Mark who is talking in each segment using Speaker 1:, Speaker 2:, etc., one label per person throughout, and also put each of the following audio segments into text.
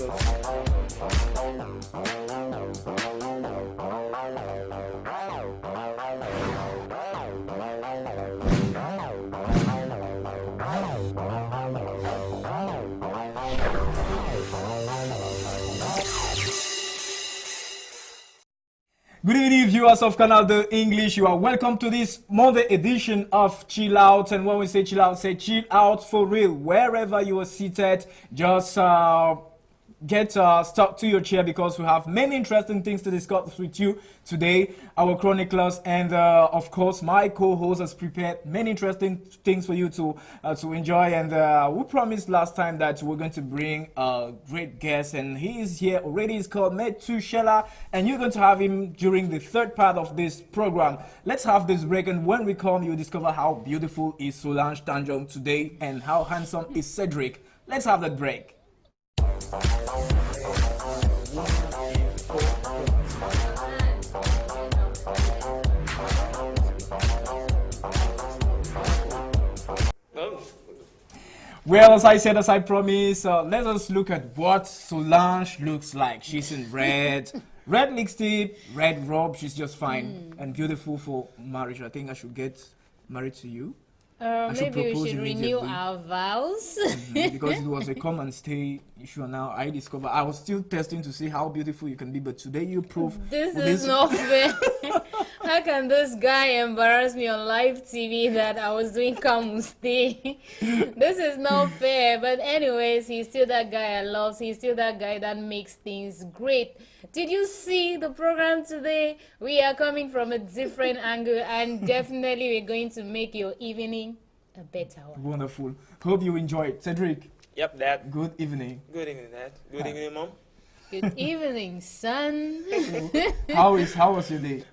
Speaker 1: Good evening, viewers of Canal de English. You are welcome to this Monday edition of Chill Out. And when we say chill out, say chill out for real. Wherever you are seated, just get stuck to your chair because we have many interesting things to discuss with you today. Our chroniclers and of course my co-host has prepared many interesting things for you to enjoy. And we promised last time that we're going to bring a great guest, and he is here already. He's called Metuschela, and you're going to have him during the third part of this program. Let's have this break, and when we come, you'll discover how beautiful is Solange Tanjong today and how handsome is Cedric. Let's have that break. Well, as I said, as I promised, let us look at what Solange looks like. She's in red lipstick, red robe. She's just fine and beautiful for marriage. I think I should get married to you.
Speaker 2: Maybe we should renew our vows.
Speaker 1: Because it was a come and stay issue. Now I discovered I was still testing to see how beautiful you can be, but today you prove
Speaker 2: this is not fair. How can this guy embarrass me on live TV that I was doing come and stay? This is not fair. But anyways, he's still that guy I love. He's still that guy that makes things great. Did you see the program today? We are coming from a different angle, and definitely we're going to make your evening a better one.
Speaker 1: Wonderful. Hope you enjoyed. Cedric.
Speaker 3: Yep, Dad.
Speaker 1: Good evening.
Speaker 3: Good evening, Dad. Good evening, Mom.
Speaker 2: Good evening, son.
Speaker 1: How was your day?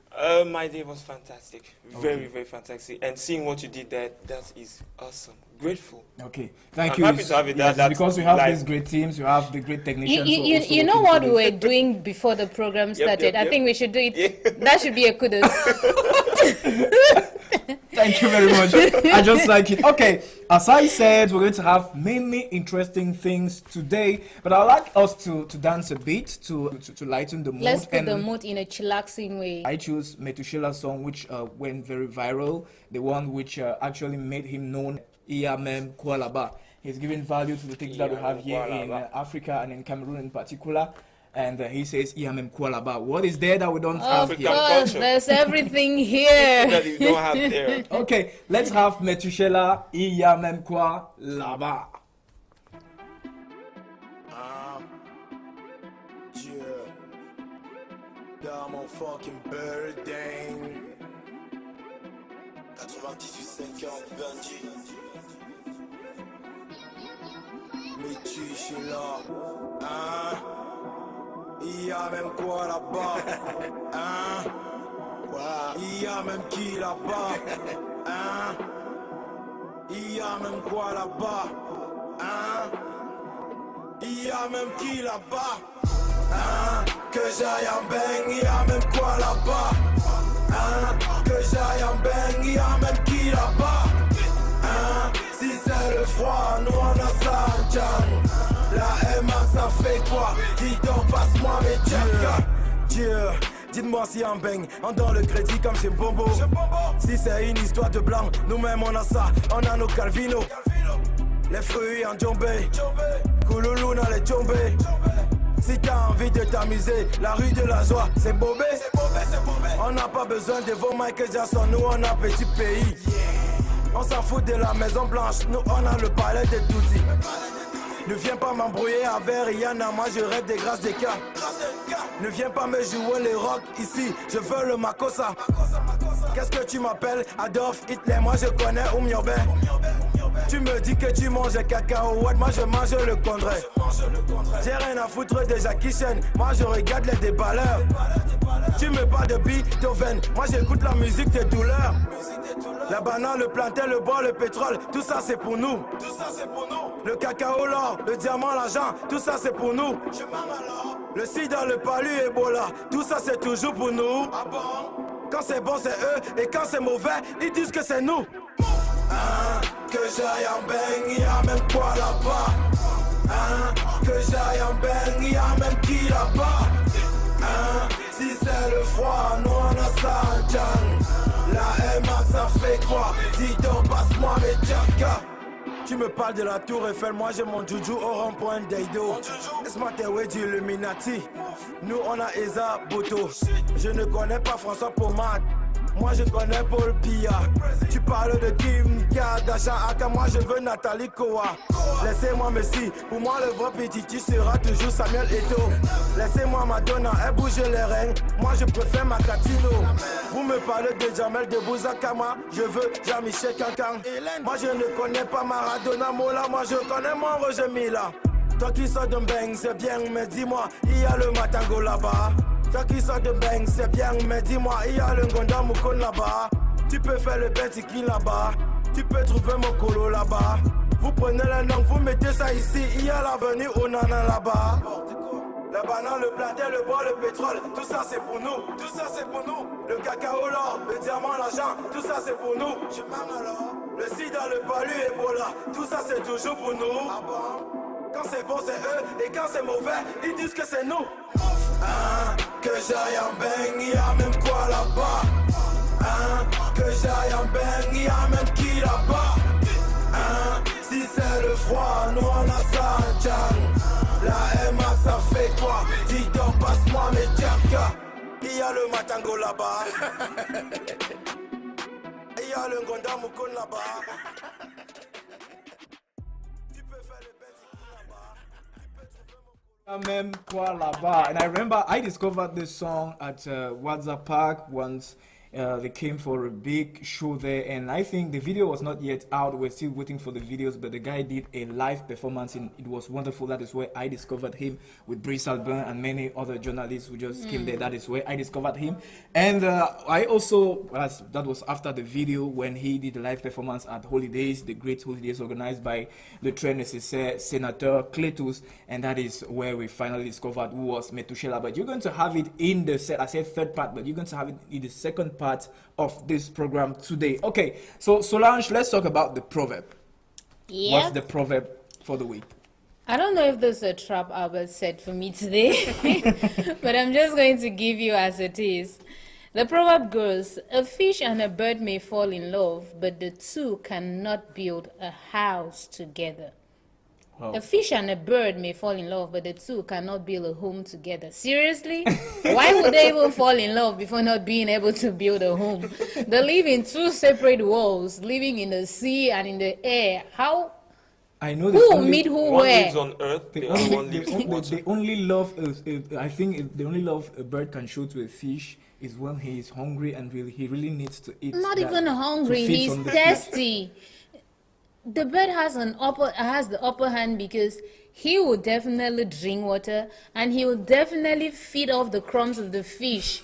Speaker 3: My day was fantastic. Very, very fantastic. And seeing what you did there, that is awesome. Grateful.
Speaker 1: Okay. Thank
Speaker 3: I'm
Speaker 1: you.
Speaker 3: happy to have it.
Speaker 1: Yes, because we have these great teams, you have the great technicians.
Speaker 2: You know what we were doing before the program started?
Speaker 3: Yep.
Speaker 2: I think we should do it. Yeah. That should be a kudos.
Speaker 1: Thank you very much. I just like it. Okay, as I said, we're going to have many interesting things today, but I'd like us to dance a bit to lighten the mood.
Speaker 2: Let's put the mood in a chillaxing way.
Speaker 1: I chose Metuschela's song, which went very viral, the one which actually made him known, Iyamem Kualaba. He's giving value to the things that we have here in Africa and in Cameroon in particular. And he says, Iyamem Kualaba. What is there that we don't have here?
Speaker 2: Of course, there's everything here.
Speaker 3: That you don't have there.
Speaker 1: Okay, let's have Metuschela, Iyamem Kualaba.
Speaker 4: Dans mon fucking building 98-50 Bungie metuschela, hein? Il y a même quoi là-bas, hein? Il y a même qui là-bas, hein? Il y a même quoi là-bas, hein? Il y a même qui là-bas, hein? Que j'aille en bang, il y a même quoi là-bas, hein? Que j'aille en bang, il y a même qui là-bas, hein? Si c'est le froid, nous on a ça en jam. La MA ça fait quoi? Dis donc passe-moi mes checks. Dites-moi si on baigne, on donne le crédit comme chez Bombo. Si c'est une histoire de blanc, nous-mêmes on a ça, on a nos Calvino. Les fruits en Djombe, Kouloulou dans les Djombe. Si t'as envie de t'amuser, la rue de la joie, c'est bobé. On n'a pas besoin de vos Michael Jackson, nous on a petit pays. On s'en fout de la Maison Blanche, nous on a le palais de Tutti. Ne viens pas m'embrouiller avec Rihanna, moi je rêve des grâces des cas. Ne viens pas me jouer les rocs ici, je veux le Makossa. Qu'est-ce que tu m'appelles? Adolf Hitler, moi je connais Oumyobé. Tu me dis que tu manges cacahuètes, moi je mange le condré. J'ai rien à foutre de Jackie Chan, moi je regarde les déballeurs. Tu me parles de Beethoven, moi j'écoute la musique des douleurs. La banane, le plantain, le bois, le pétrole, tout ça c'est pour nous. Le cacao, l'or, le diamant, l'argent, tout ça c'est pour nous. Le sida, le palu, Ebola, tout ça c'est toujours pour nous. Quand c'est bon c'est eux, et quand c'est mauvais, ils disent que c'est nous. Que j'aille en bang, y'a même quoi là-bas. Que j'aille en bang, Tu me parles de la tour Eiffel, moi j'ai mon joujou au rond-point d'Eido. Laisse-moi t'aider du Illuminati. Nous on a Eza Boto. Je ne connais pas François Pomade. Moi je connais Paul Biya. Tu parles de Kim Kardashian, Aka, moi je veux Nathalie Koa. Laissez-moi Messi, pour moi le vrai petit tu seras toujours Samuel Eto'o. Laissez-moi Madonna, elle bouge les reins, moi je préfère Macatino. Vous me parlez de Jamel de Bouzakama, je veux Jean-Michel Kankan. Moi je ne connais pas Maradona Mola, moi je connais mon Roger Mila. Toi qui sors de Beng, c'est bien, mais dis-moi, il y a le Matango là-bas. Toi qui sors de Beng, c'est bien, mais dis-moi, il y a le Ngonda Mukon là-bas. Tu peux faire le Bentiki là-bas, tu peux trouver mon colo là-bas. Vous prenez les noms, vous mettez ça ici, il y a l'avenue Onana là-bas. La banane, le plantain, le bois, le pétrole, tout ça c'est pour nous, tout ça c'est pour nous. Le cacao, l'or, le diamant, l'argent, tout ça c'est pour nous. Je m'en alors. Le sida, le palu, Ebola, tout ça c'est toujours pour nous. Ah bon? Quand c'est bon c'est eux, et quand c'est mauvais, ils disent que c'est nous. Que j'aille en bang, y a même quoi là-bas. Que j'aille en bang, y a même qui là-bas. Si c'est le froid, nous on a ça en Tchang. La MA ça fait quoi? Dis donc passe-moi mes tchaka. Il y a le Matango là-bas. Il y a le Ngonda Mukon là-bas. Tu peux faire le
Speaker 1: Même quoi là-bas. And I remember I discovered this song at WhatsApp Park once. They came for a big show there, and I think the video was not yet out. We're still waiting for the videos, but the guy did a live performance and it was wonderful. That is where I discovered him with Brice Albin and many other journalists who just came there. That is where I discovered him. And I also, that was after the video when he did a live performance at Holidays, the great Holidays organized by the Trend Senator Cletus, and that is where we finally discovered who was Metuschela. But you're going to have it in the set. I said third part, but you're going to have it in the second part of this program today. Okay, so Solange, let's talk about the proverb. What's the proverb for the week?
Speaker 2: I don't know if this is a trap Albert said for me today, but I'm just going to give you as it is. The proverb goes, a fish and a bird may fall in love, but the two cannot build a house together.
Speaker 1: Wow.
Speaker 2: A fish and a bird may fall in love, but the two cannot build a home together. Seriously? Why would they even fall in love before not being able to build a home? They live in two separate worlds, living in the sea and in the air. How?
Speaker 1: I know
Speaker 2: Who will meet who
Speaker 3: One
Speaker 2: where?
Speaker 3: lives on earth,
Speaker 1: They
Speaker 3: the other one
Speaker 1: only,
Speaker 3: lives on water.
Speaker 1: they only love, I think the only love a bird can show to a fish is when he is hungry and he really needs to eat.
Speaker 2: Not
Speaker 1: that
Speaker 2: even hungry.
Speaker 1: to feed
Speaker 2: He's
Speaker 1: on the fish.
Speaker 2: thirsty. The bird has the upper hand because he will definitely drink water and he will definitely feed off the crumbs of the fish.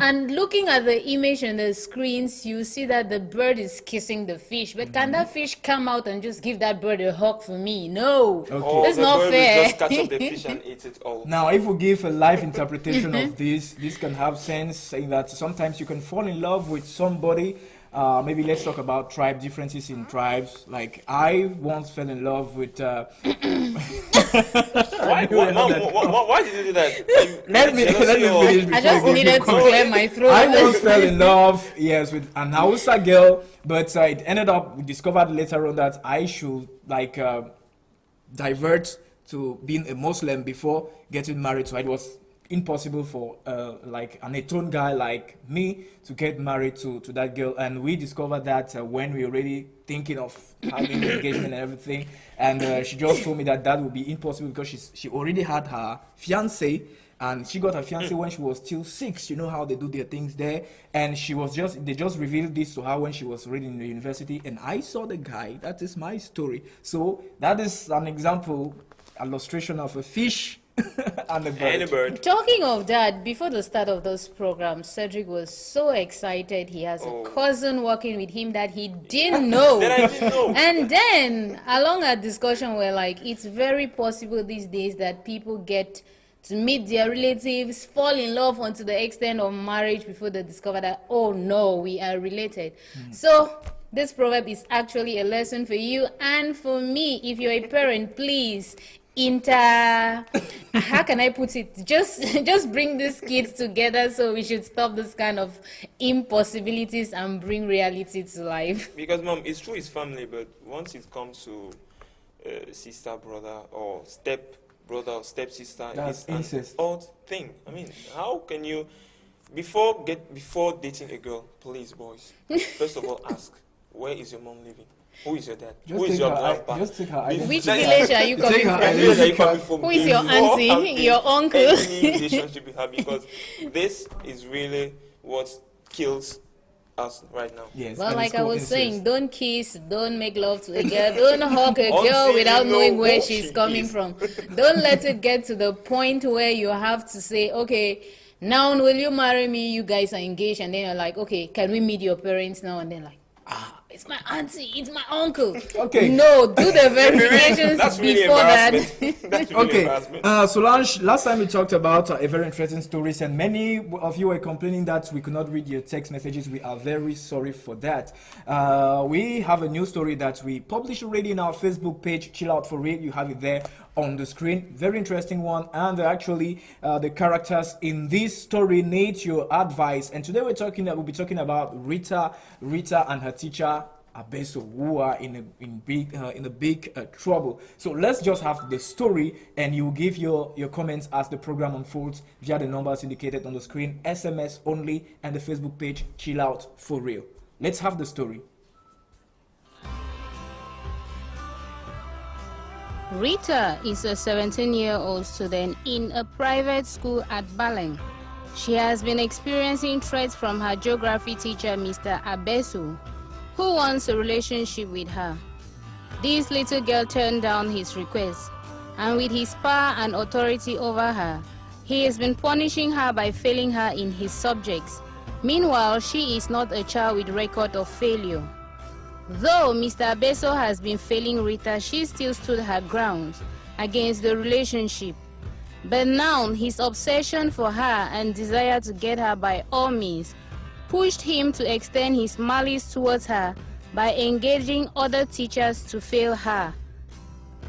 Speaker 2: And looking at the image on the screens, you see that the bird is kissing the fish. But can that fish come out and just give that bird a hug for me? No,
Speaker 3: Or
Speaker 2: that's
Speaker 3: the
Speaker 2: not
Speaker 3: bird
Speaker 2: fair.
Speaker 3: will just catch up the fish and eat it all.
Speaker 1: Now, if we give a live interpretation of this can have sense, saying that sometimes you can fall in love with somebody. Maybe let's talk about tribe differences in tribes. Like I once fell in love with.
Speaker 3: Why did you do that?
Speaker 1: Let me finish.
Speaker 2: I just
Speaker 1: before you
Speaker 2: needed to
Speaker 1: go.
Speaker 2: clear my throat.
Speaker 1: I once fell in love, yes, with an Hausa girl, but it ended up, we discovered later on that I should divert to being a Muslim before getting married. So it was impossible for like an Eton guy like me to get married to that girl, and we discovered that when we were already thinking of having an engagement and everything, and she just told me that would be impossible because she already had her fiance. And she got her fiance when she was still 6. You know how they do their things there. And they just revealed this to her when she was already in the university. And I saw the guy. That is my story. So that is an example, illustration of a fish and a bird.
Speaker 3: And a bird.
Speaker 2: Talking of that, before the start of this program, Cedric was so excited. He has a cousin working with him that he didn't know.
Speaker 3: That I didn't know.
Speaker 2: And then, along our discussion, we're like, it's very possible these days that people get to meet their relatives, fall in love unto the extent of marriage before they discover that, oh no, we are related. So this proverb is actually a lesson for you and for me. If you're a parent, please how can I put it? Just bring these kids together, so we should stop this kind of impossibilities and bring reality to life.
Speaker 3: Because, mom, it's true it's family, but once it comes to sister, brother, or step brother or step sister,
Speaker 1: That's
Speaker 3: it's an
Speaker 1: incest.
Speaker 3: odd thing. I mean, how can you, before dating a girl, please, boys, first of all, ask, where is your mom living? Who is your dad?
Speaker 1: Just
Speaker 3: Who is
Speaker 1: take
Speaker 3: your
Speaker 1: her,
Speaker 3: grandpa?
Speaker 1: just take her identity.
Speaker 2: Which
Speaker 3: That is-
Speaker 2: village are you
Speaker 1: You
Speaker 2: coming
Speaker 1: take her
Speaker 2: from?
Speaker 3: Where are you coming from?
Speaker 2: Who is your
Speaker 3: Before
Speaker 2: auntie,
Speaker 3: having
Speaker 2: your uncle?
Speaker 3: Any relationship with her, because this is really what kills us right now.
Speaker 1: Yes.
Speaker 2: Well,
Speaker 1: and
Speaker 2: like
Speaker 1: it's
Speaker 2: I
Speaker 1: called
Speaker 2: was
Speaker 1: incest.
Speaker 2: saying, don't kiss, don't make love to a girl, don't hug a
Speaker 3: Until
Speaker 2: girl
Speaker 3: you
Speaker 2: without
Speaker 3: know
Speaker 2: knowing where
Speaker 3: who
Speaker 2: she's
Speaker 3: she
Speaker 2: coming
Speaker 3: is.
Speaker 2: from. Don't let it get to the point where you have to say, okay, now will you marry me? You guys are engaged, and then you're like, okay, can we meet your parents now? And then like, it's my auntie, it's my uncle.
Speaker 1: Okay.
Speaker 2: No, do the verifications
Speaker 3: That's really
Speaker 2: before that.
Speaker 3: embarrassment. That's really
Speaker 1: Okay,
Speaker 3: embarrassment.
Speaker 1: Solange, last time we talked about a very interesting stories, and many of you were complaining that we could not read your text messages. We are very sorry for that. We have a new story that we published already in our Facebook page, Chill Out for Real. You have it there on the screen. Very interesting one, and actually the characters in this story need your advice. And today we'll be talking about Rita and her teacher Abeso, who are in a big trouble. So let's just have the story, and you give your comments as the program unfolds via the numbers indicated on the screen, SMS only, and the Facebook page Chill Out for Real. Let's have the story.
Speaker 5: Rita is a 17-year-old student in a private school at Baleng. She has been experiencing threats from her geography teacher, Mr. Abesu, who wants a relationship with her. This little girl turned down his request, and with his power and authority over her, he has been punishing her by failing her in his subjects. Meanwhile, she is not a child with record of failure. Though Mr. Abeso has been failing Rita, she still stood her ground against the relationship. But now, his obsession for her and desire to get her by all means pushed him to extend his malice towards her by engaging other teachers to fail her.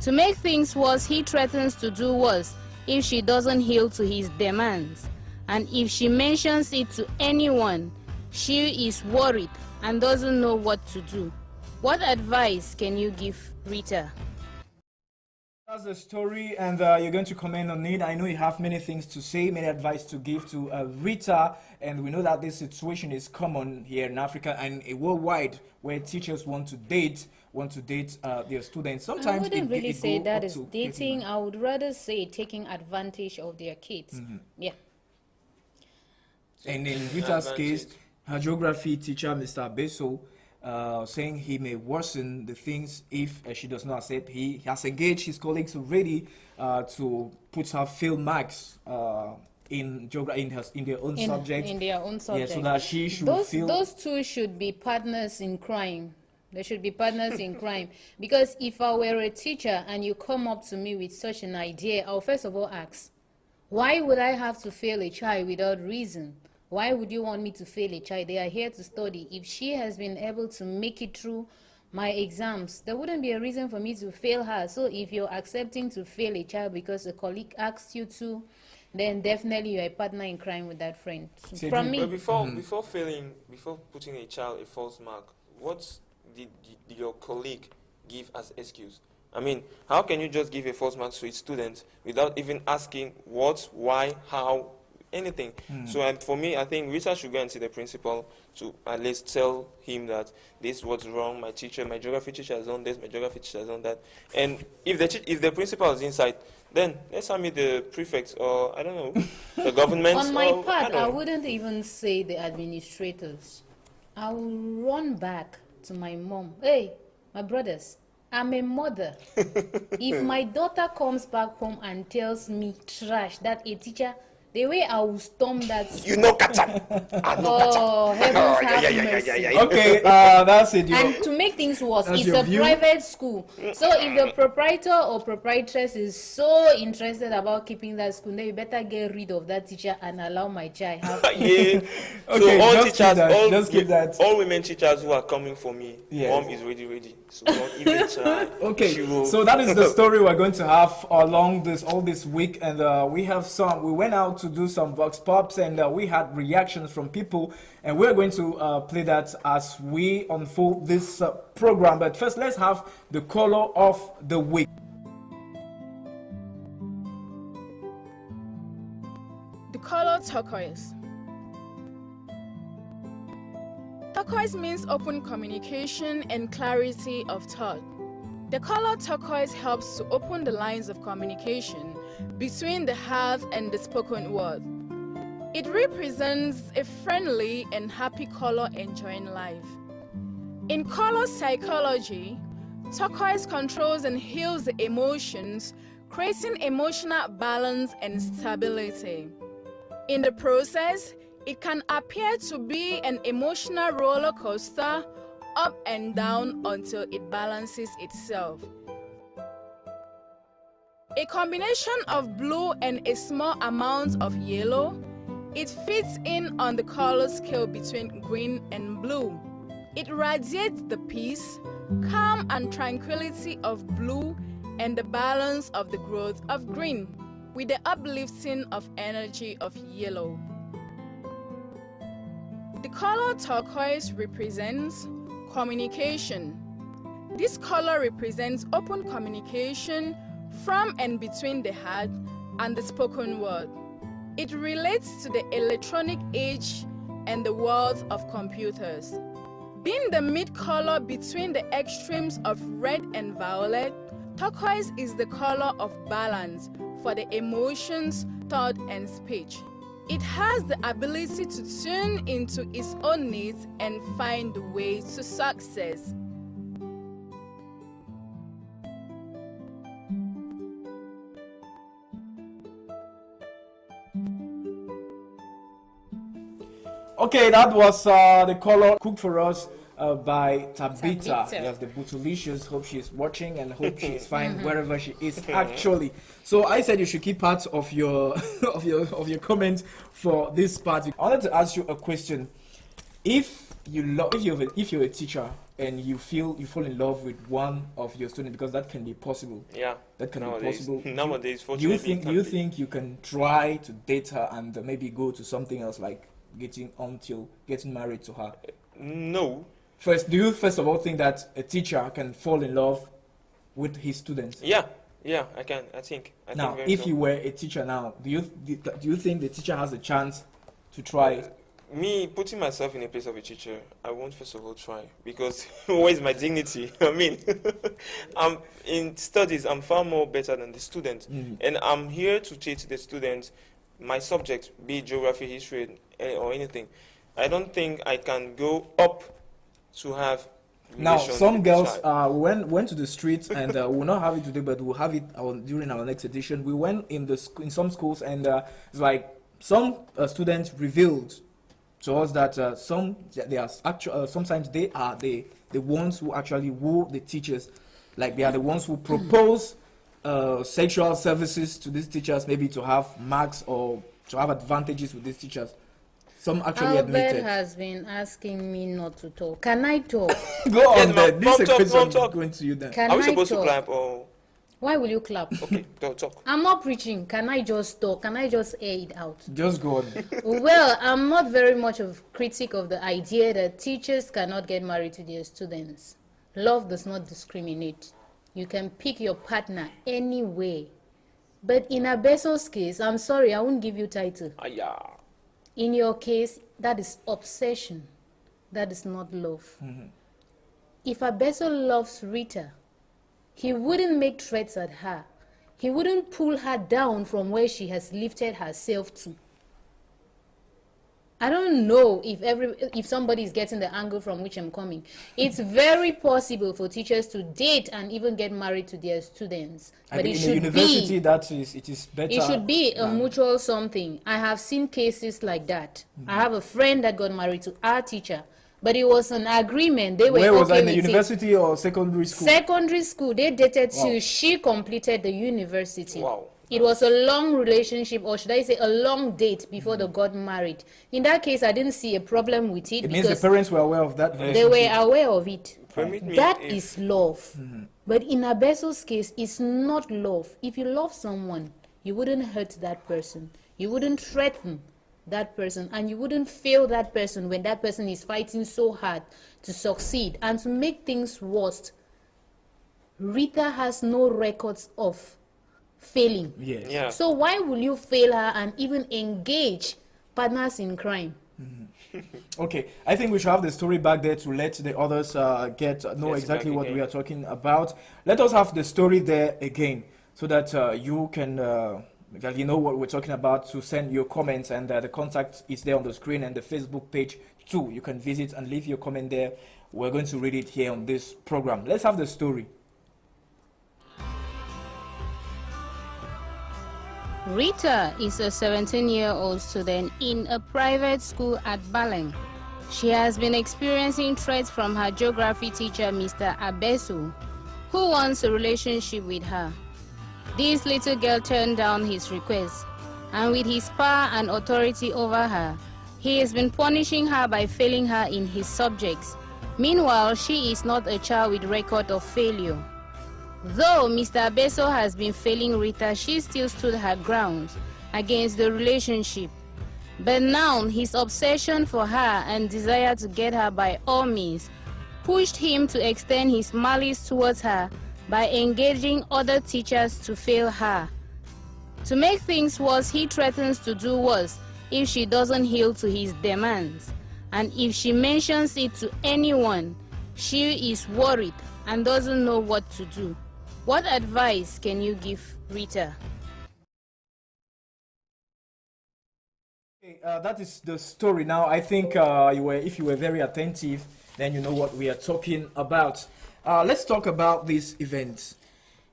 Speaker 5: To make things worse, he threatens to do worse if she doesn't yield to his demands. And if she mentions it to anyone, she is worried and doesn't know what to do. What advice can you give Rita?
Speaker 1: That's the story, and you're going to comment on it. I know you have many things to say, many advice to give to Rita, and we know that this situation is common here in Africa and worldwide, where teachers want to date their students. Sometimes
Speaker 2: I wouldn't really say
Speaker 1: go
Speaker 2: that
Speaker 1: up
Speaker 2: is
Speaker 1: to
Speaker 2: dating. I would rather say taking advantage of their kids. Yeah.
Speaker 1: And in Rita's
Speaker 3: Advantage.
Speaker 1: case, her geography teacher, Mr. Beso, saying he may worsen the things if she does not accept. He has engaged his colleagues already to put her fail marks in their own subject.
Speaker 2: In their own subject.
Speaker 1: Yeah, so that she should feel.
Speaker 2: Those two should be partners in crime. They should be partners in crime. Because if I were a teacher and you come up to me with such an idea, I'll first of all ask, why would I have to fail a child without reason? Why would you want me to fail a child? They are here to study. If she has been able to make it through my exams, there wouldn't be a reason for me to fail her. So if you're accepting to fail a child because a colleague asked you to, then definitely you're a partner in crime with that friend.
Speaker 1: Say
Speaker 2: From
Speaker 1: do-
Speaker 3: But
Speaker 2: me,
Speaker 3: before putting a child a false mark, what did your colleague give as excuse? I mean, how can you just give a false mark to a student without even asking what, why, how, anything? So for me, I think Rita should go and see the principal to at least tell him that this was wrong. My geography teacher has done this, my geography teacher has done that. And if the principal is inside, then let's meet the prefect or I don't know, the government.
Speaker 2: on my
Speaker 3: or,
Speaker 2: part, I
Speaker 3: don't know.
Speaker 2: wouldn't even say the administrators. I will run back to my mom. Hey, my brothers, I'm a mother. If my daughter comes back home and tells me trash that a teacher the way I will storm that school.
Speaker 3: You know, catch up. I know, catch up.
Speaker 2: Oh, heavens have mercy.
Speaker 1: Okay, that's it.
Speaker 2: And to make things worse,
Speaker 1: That's
Speaker 2: it's
Speaker 1: your
Speaker 2: a
Speaker 1: view?
Speaker 2: private school. So if the proprietor or proprietress is so interested about keeping that school, then you better get rid of that teacher and allow my child have
Speaker 3: Yeah.
Speaker 1: Okay,
Speaker 3: So all
Speaker 1: just keep
Speaker 3: teachers,
Speaker 1: that, just keep that.
Speaker 3: all women teachers who are coming for me,
Speaker 1: Yes.
Speaker 3: mom is ready. So don't even try.
Speaker 1: Okay,
Speaker 3: She will-
Speaker 1: so that is the story we're going to have along all this week, and we went out to do some vox pops, and we had reactions from people, and we're going to play that as we unfold this program. But first, let's have the color of the week.
Speaker 6: The color turquoise. Turquoise means open communication and clarity of thought. The color turquoise helps to open the lines of communication between the heart and the spoken word. It represents a friendly and happy color enjoying life. In color psychology, turquoise controls and heals the emotions, creating emotional balance and stability. In the process, it can appear to be an emotional roller coaster, up and down until it balances itself. A combination of blue and a small amount of yellow, it fits in on the color scale between green and blue. It radiates the peace, calm and tranquility of blue and the balance of the growth of green, with the uplifting of energy of yellow. The color turquoise represents communication. This color represents open communication from and between the heart and the spoken word. It relates to the electronic age and the world of computers. Being the mid-color between the extremes of red and violet, turquoise is the color of balance for the emotions, thought, and speech. It has the ability to tune into its own needs and find the way to success.
Speaker 1: Okay, that was the color cooked for us by Tabitha.
Speaker 2: Tabitha.
Speaker 1: Yes, the Bootylicious. Hope she's watching and hope she is fine wherever she is actually. So I said you should keep part of your of your comment for this part. I wanted to ask you a question. If you're a teacher and you fall in love with one of your students, because that can be possible.
Speaker 3: Yeah.
Speaker 1: That can
Speaker 3: Nowadays.
Speaker 1: be possible.
Speaker 3: Nowadays,
Speaker 1: Do you
Speaker 3: fortunately, it can
Speaker 1: you
Speaker 3: be.
Speaker 1: think you can try to date her and maybe go to something else, like getting married to her?
Speaker 3: No.
Speaker 1: Do you first of all think that a teacher can fall in love with his students?
Speaker 3: Yeah, I can. I think
Speaker 1: Now,
Speaker 3: very
Speaker 1: if
Speaker 3: so.
Speaker 1: you were a teacher now, do you think the teacher has a chance to try?
Speaker 3: Me putting myself in the place of a teacher, I won't first of all try, because where is my dignity? I mean, I'm in studies. I'm far more better than the student, and I'm here to teach the students my subject, be it geography, history, or anything. I don't think I can go up to have.
Speaker 1: Now,
Speaker 3: relations
Speaker 1: some
Speaker 3: with the
Speaker 1: girls
Speaker 3: child.
Speaker 1: went to the streets, and we'll not have it today, but we'll have it during our next edition. We went in some schools, and it's like some students revealed to us that sometimes they are the ones who actually woo the teachers, like they are the ones who propose sexual services to these teachers, maybe to have marks or to have advantages with these teachers. Some actually
Speaker 2: Albert
Speaker 1: admitted.
Speaker 2: has been asking me not to talk. Can I talk?
Speaker 1: Go on,
Speaker 3: Yes,
Speaker 1: then. This is a
Speaker 3: mom,
Speaker 1: question
Speaker 3: talk.
Speaker 1: going to you then.
Speaker 2: Can
Speaker 3: Are we
Speaker 2: I
Speaker 3: supposed to
Speaker 2: talk?
Speaker 3: clap or?
Speaker 2: Why will you clap?
Speaker 3: Okay, talk.
Speaker 2: I'm not preaching. Can I just talk? Can I just air it out?
Speaker 1: Just go on.
Speaker 2: Well, I'm not very much of critic of the idea that teachers cannot get married to their students. Love does not discriminate. You can pick your partner anyway. But in Abeso's case, I'm sorry, I won't give you title.
Speaker 3: Yeah.
Speaker 2: In your case, that is obsession. That is not love. If Abeso loves Rita, he wouldn't make threats at her. He wouldn't pull her down from where she has lifted herself to. I don't know if somebody is getting the angle from which I'm coming. It's very possible for teachers to date and even get married to their students. But
Speaker 1: in a university, it is better.
Speaker 2: It should be a mutual something. I have seen cases like that. I have a friend that got married to our teacher, but it was an agreement. They were
Speaker 1: Where was
Speaker 2: okay
Speaker 1: that, in the
Speaker 2: with
Speaker 1: university or secondary school?
Speaker 2: Secondary school. They dated till she completed the university.
Speaker 3: Wow.
Speaker 2: It was a long relationship, or should I say a long date before they got married. In that case, I didn't see a problem with it.
Speaker 1: It means the parents were aware of that.
Speaker 2: They were aware of it. That
Speaker 3: if-
Speaker 2: is love. But in Abeso's case, it's not love. If you love someone, you wouldn't hurt that person. You wouldn't threaten that person. And you wouldn't fail that person when that person is fighting so hard to succeed. And to make things worse, Rita has no records of failing.
Speaker 1: Yes.
Speaker 3: Yeah.
Speaker 2: So why will you fail her and even engage partners in crime?
Speaker 1: Okay, I think we should have the story back there to let the others know
Speaker 3: Yes,
Speaker 1: exactly
Speaker 3: back
Speaker 1: what
Speaker 3: again.
Speaker 1: we are talking about. Let us have the story there again so that you can that you know what we're talking about, to send your comments, and the contact is there on the screen, and the Facebook page too. You can visit and leave your comment there. We're going to read it here on this program. Let's have the story.
Speaker 5: Rita is a 17-year-old student in a private school at Baleng. She has been experiencing threats from her geography teacher, Mr. Abesu, who wants a relationship with her. This little girl turned down his request, and with his power and authority over her, he has been punishing her by failing her in his subjects. Meanwhile, she is not a child with record of failure. Though Mr. Abeso has been failing Rita, she still stood her ground against the relationship. But now, his obsession for her and desire to get her by all means pushed him to extend his malice towards her by engaging other teachers to fail her. To make things worse, he threatens to do worse if she doesn't yield to his demands. And if she mentions it to anyone, she is worried and doesn't know what to do. What advice can you give Rita?
Speaker 1: Okay, that is the story. Now, I think if you were very attentive, then you know what we are talking about. Let's talk about this event.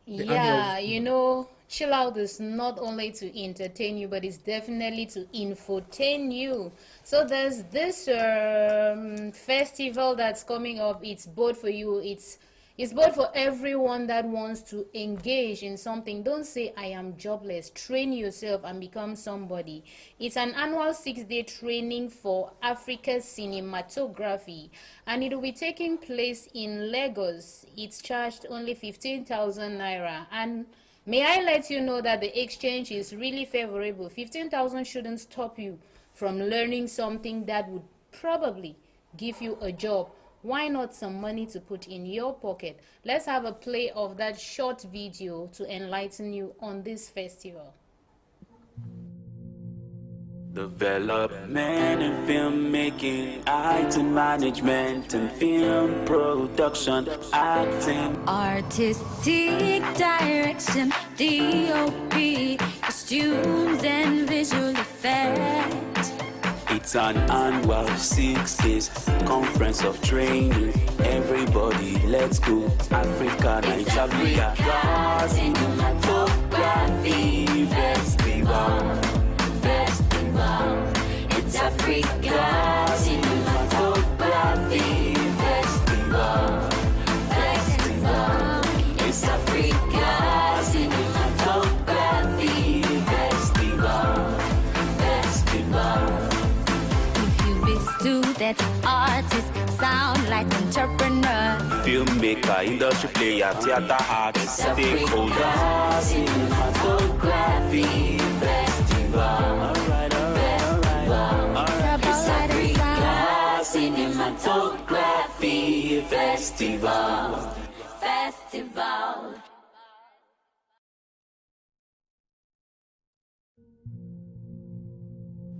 Speaker 2: Yeah, you know, Chill Out is not only to entertain you, but it's definitely to infotain you. So there's this festival that's coming up. It's both for you. It's both for everyone that wants to engage in something. Don't say, I am jobless. Train yourself and become somebody. It's an annual 6-day training for Africa's cinematography, and it will be taking place in Lagos. It's charged only 15,000 naira. And may I let you know that the exchange is really favorable. 15,000 shouldn't stop you from learning something that would probably give you a job. Why not some money to put in your pocket? Let's have a play of that short video to enlighten you on this festival.
Speaker 7: Development in filmmaking, IT management and film production, acting,
Speaker 8: artistic direction, DOP, costumes and visual effects.
Speaker 7: it's an annual 6 days conference of training. Everybody, let's go. Africa, Nigeria, cinematography festival.
Speaker 8: It's Africa Cinematography Festival. It's Africa Cinematography Festival. If you be student, artist, sound like entrepreneur,
Speaker 7: Filmmaker, industry player, theater artist, stakeholder.
Speaker 8: Cinematography Festival. Cinematography Festival.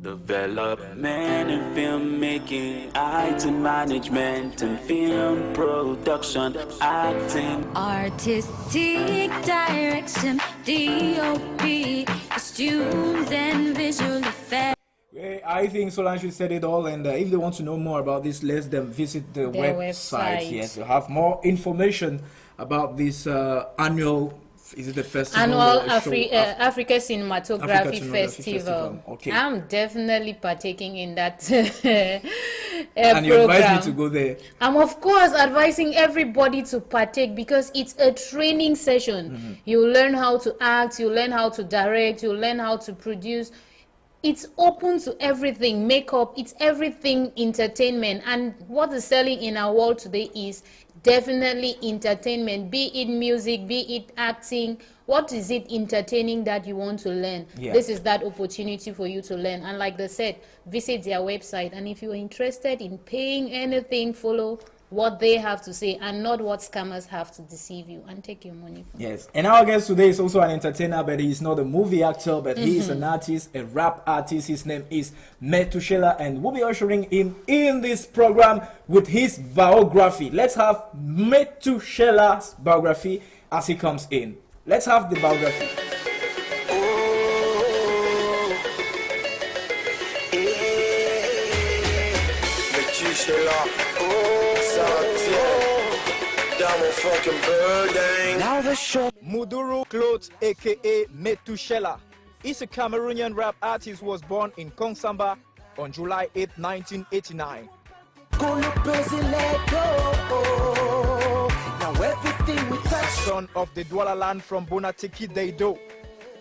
Speaker 7: Development in filmmaking, IT management and film production, acting,
Speaker 8: artistic direction, DOP, costumes and visual effects.
Speaker 1: I think Solange said it all, and if they want to know more about this, let them visit the
Speaker 2: Their
Speaker 1: website.
Speaker 2: website.
Speaker 1: Yes, to have more information about this annual. Is it the festival?
Speaker 2: Annual
Speaker 1: or a show?
Speaker 2: Africa Cinematography
Speaker 1: Cinematography
Speaker 2: Festival.
Speaker 1: Okay.
Speaker 2: I'm definitely partaking in that
Speaker 1: And you advise
Speaker 2: program.
Speaker 1: me to go there.
Speaker 2: I'm of course advising everybody to partake because it's a training session. You learn how to act, you learn how to direct, you learn how to produce. It's open to everything, makeup, it's everything entertainment. And what is selling in our world today is definitely entertainment, be it music, be it acting. What is it entertaining that you want to learn?
Speaker 1: Yeah.
Speaker 2: This is that opportunity for you to learn. And like they said, visit their website. And if you're interested in paying anything, follow what they have to say and not what scammers have to deceive you and take your money from.
Speaker 1: Yes, and our guest today is also an entertainer, but he's not a movie actor, but he is an artist, a rap artist. His name is Metuschela, and we'll be ushering him in this program with his biography. Let's have Metuschela's biography as he comes in. Let's have the biography.
Speaker 4: Metuschela, down on fucking Birding. Now the show.
Speaker 1: Muduru Claude, aka Metuschela, is a Cameroonian rap artist who was born in Kongsamba on July 8, 1989. Son of the Douala land from Bonateki Deido.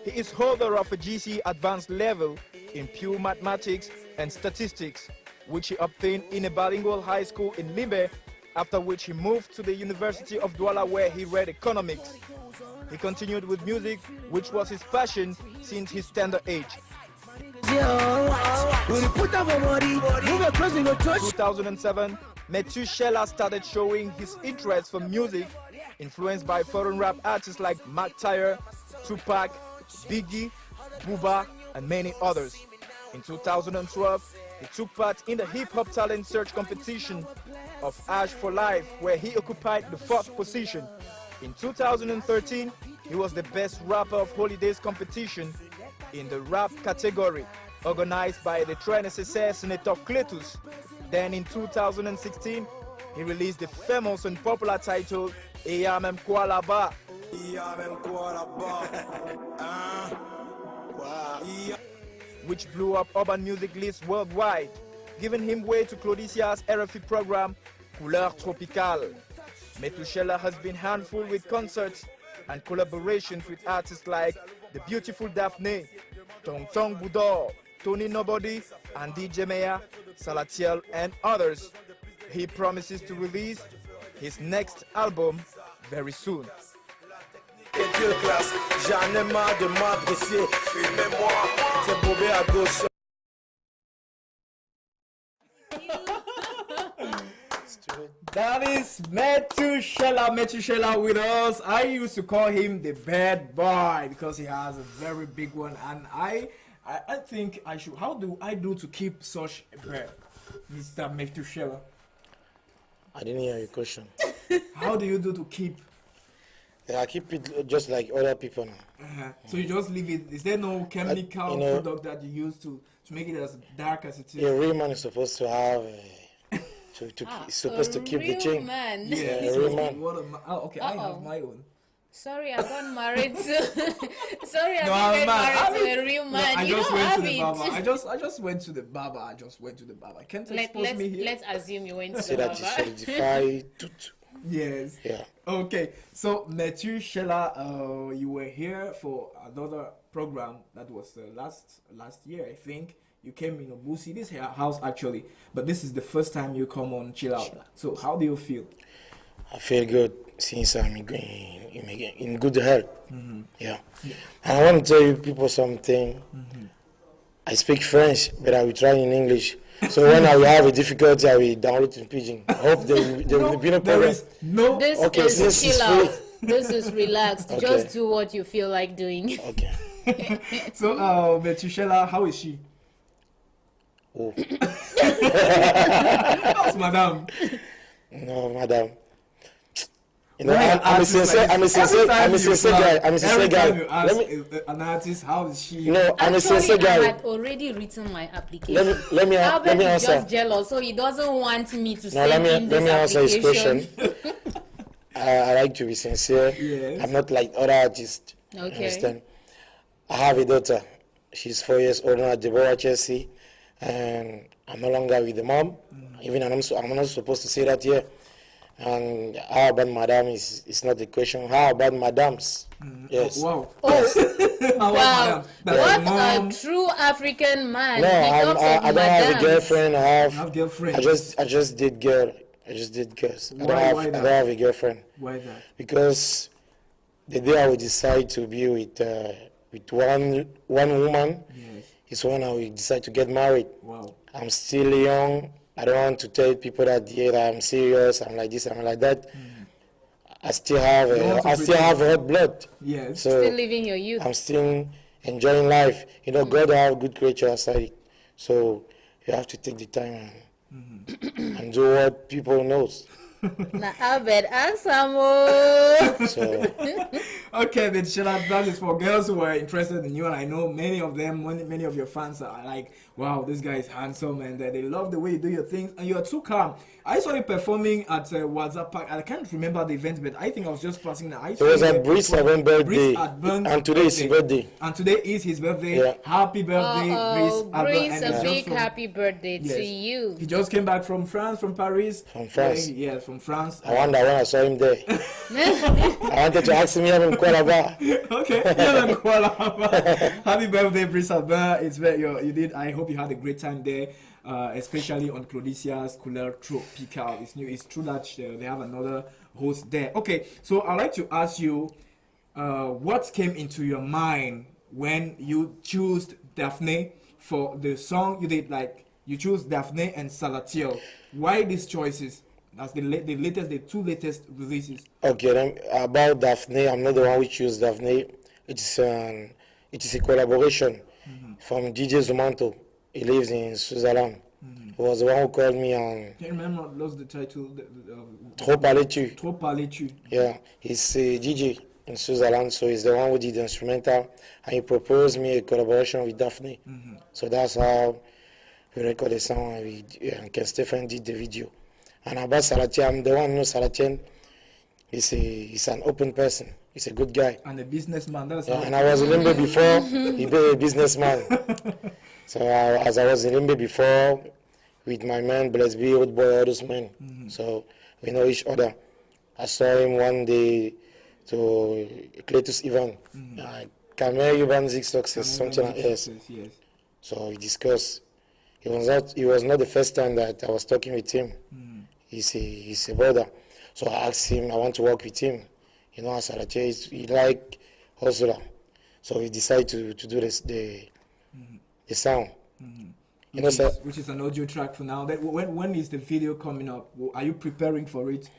Speaker 1: He is holder of a GC advanced level in pure mathematics and statistics, which he obtained in a bilingual high school in Limbe, after which he moved to the University of Douala where he read economics. He continued with music, which was his passion since his tender age. 2007, Metuschela started showing his interest for music, influenced by foreign rap artists like Mac Tyre, Tupac, Biggie, Booba, and many others. In 2012, he took part in the hip-hop talent search competition of Ash for Life, where he occupied the 4th position. In 2013, he was the best rapper of Holidays competition in the rap category, organized by the Très Nécessaire Senator Cletus. Then in 2016, he released the famous and popular title Iya Mem Kwa Là-Bas, which blew up urban music lists worldwide, giving him way to Claudicia's RFI program Couleur Tropicale. Metuschela has been handful with concerts and collaborations with artists like The Beautiful Daphne, Tong Tong Boudor, Tony Nobody, and DJ Mea, Salatiel, and others. He promises to release his next album very soon. That is Metuschela with us. I used to call him the bad boy because he has a very big one, and I think I should. How do I do to keep such a bear, Mr. Metuschela?
Speaker 9: I didn't hear your question.
Speaker 1: How do you do to keep?
Speaker 9: Yeah, I keep it just like other people now.
Speaker 1: So you just leave it. Is there no chemical product that you use to make it as dark as it is?
Speaker 9: A real man is supposed to have. Supposed to keep the chain.
Speaker 2: Man.
Speaker 1: Yeah,
Speaker 9: a real man.
Speaker 1: Okay, I have my own.
Speaker 2: Sorry, I got married to. Sorry, I
Speaker 1: No,
Speaker 2: got
Speaker 1: I'm mad.
Speaker 2: married to a real man.
Speaker 1: I
Speaker 2: You
Speaker 1: just
Speaker 2: don't
Speaker 1: went
Speaker 2: have
Speaker 1: to the
Speaker 2: it.
Speaker 1: barber. I just went to the barber. Can't expose me here.
Speaker 2: Let's assume you went to
Speaker 9: So
Speaker 2: the
Speaker 9: that you
Speaker 2: barber.
Speaker 9: solidify.
Speaker 1: Yes.
Speaker 9: Yeah.
Speaker 1: Okay. So Metuschela, you were here for another program that was last year, I think. You came in Obusi, this house actually, but this is the first time you come on Chill Out. So how do you feel?
Speaker 9: I feel good since I'm in good health. Yeah. And I want to tell you people something. I speak French, but I will try in English. So when I will have a difficulty, I will download in Pidgin. I hope there will be no
Speaker 1: There
Speaker 9: problem.
Speaker 1: is no.
Speaker 2: This
Speaker 9: Okay,
Speaker 2: is
Speaker 9: this is
Speaker 2: chill
Speaker 9: free.
Speaker 2: out. This is relaxed.
Speaker 9: Okay.
Speaker 2: Just do what you feel like doing.
Speaker 9: Okay.
Speaker 1: So Metuschela, how is she?
Speaker 9: Oh.
Speaker 1: How's Madame?
Speaker 9: No, madam. You know, I'm a sincere guy. I'm a sincere guy.
Speaker 1: Every time you ask an artist, how is she?
Speaker 9: No, I'm a sincere
Speaker 2: Actually, I
Speaker 9: guy.
Speaker 2: had already written my application.
Speaker 9: Let me
Speaker 2: Albert is
Speaker 9: answer.
Speaker 2: just jealous, so he doesn't want me to
Speaker 9: No,
Speaker 2: send in
Speaker 9: let me
Speaker 2: this
Speaker 9: answer his
Speaker 2: application.
Speaker 9: question. I like to be sincere.
Speaker 1: Yes.
Speaker 9: I'm not like other artists.
Speaker 2: Okay.
Speaker 9: Understand? I have a daughter. She's 4 years old now, Deborah Chelsea, and I'm no longer with the mom. Even I'm not supposed to say that here. And how about madam is not the question. How about madams? Yes.
Speaker 1: Wow.
Speaker 2: Wow,
Speaker 1: Madam? That's
Speaker 2: what
Speaker 1: mom.
Speaker 2: a true African man.
Speaker 9: No,
Speaker 2: He talks
Speaker 9: I
Speaker 2: of
Speaker 9: don't have a
Speaker 2: madams.
Speaker 9: girlfriend. I
Speaker 1: You have girlfriend.
Speaker 9: I just did girl. I just did girls.
Speaker 1: Why
Speaker 9: I
Speaker 1: that?
Speaker 9: don't have a girlfriend
Speaker 1: Why that?
Speaker 9: because the day I will decide to be with one woman
Speaker 1: Yes.
Speaker 9: is when I will decide to get married.
Speaker 1: Wow.
Speaker 9: I'm still young. I don't want to tell people that that I'm serious. I'm like this. I'm like that. I still have
Speaker 1: You want to
Speaker 9: hot blood.
Speaker 1: Yes.
Speaker 9: So
Speaker 2: Still living your youth.
Speaker 9: I'm still enjoying life. You know, God have good creature outside it. So you have to take the time and do what people knows.
Speaker 2: Now, Albert, answer more.
Speaker 9: So
Speaker 1: Okay, metuschela, that is for girls who are interested in you, and I know many of them, many of your fans are like, wow, this guy is handsome, and they love the way you do your things, and you are too calm. I saw you performing at WhatsApp Park. I can't remember the event, but I think I was just passing the
Speaker 9: it was at Breeze Advent birthday,
Speaker 1: Advent
Speaker 9: and today is his birthday.
Speaker 1: And today is his birthday.
Speaker 9: Yeah.
Speaker 1: Happy birthday,
Speaker 2: Oh, Breeze,
Speaker 1: and
Speaker 2: a
Speaker 1: it's
Speaker 2: big
Speaker 1: just from-
Speaker 2: happy birthday to
Speaker 1: Yes.
Speaker 2: you.
Speaker 1: He just came back from France, from Paris.
Speaker 9: From France.
Speaker 1: Yes, from France.
Speaker 9: I wonder when I saw him there. I wanted to ask him even Kuala.
Speaker 1: Okay. Yeah, then, Kuala. Happy birthday, Prince Albert. It's very you did. I hope you had a great time there, especially on Claudicia's Couleur Tropical. It's new. It's true that they have another host there. Okay, so I'd like to ask you, what came into your mind when you chose Daphne for the song you did? Like you chose Daphne and Salatiel. Why these choices? As the two latest releases.
Speaker 9: Okay, then about Daphne, I'm not the one who chose Daphne. It is a collaboration from DJ Zumanto. He lives in Switzerland. He was the one who called me on
Speaker 1: Can't remember. Lost the title.
Speaker 9: Trop Parler-tu.
Speaker 1: Trop Parler-tu.
Speaker 9: Yeah, he's a DJ in Switzerland, so he's the one who did the instrumental, and he proposed me a collaboration with Daphne. So that's how we recorded the song, and Ken Stephen did the video. And about Salatiel, I'm the one who knows Salatiel. He's an open person. He's a good guy.
Speaker 1: And a businessman. That's
Speaker 9: Yeah,
Speaker 1: how.
Speaker 9: and I was in Limbe before. He be a businessman. So as I was in Limbe before, with my man, Bless B, Old Boy, all those men. So we know each other. I saw him one day to Cletus event. Kamer Yuban Zig success, something like yes.
Speaker 1: Yes.
Speaker 9: So we discussed. It was not the first time that I was talking with him. He's a brother. So I asked him, I want to work with him. You know, as he like hustler. So we decided to do the sound. You know, sir.
Speaker 1: Which is an audio track for now. When is the video coming up? Are you preparing for it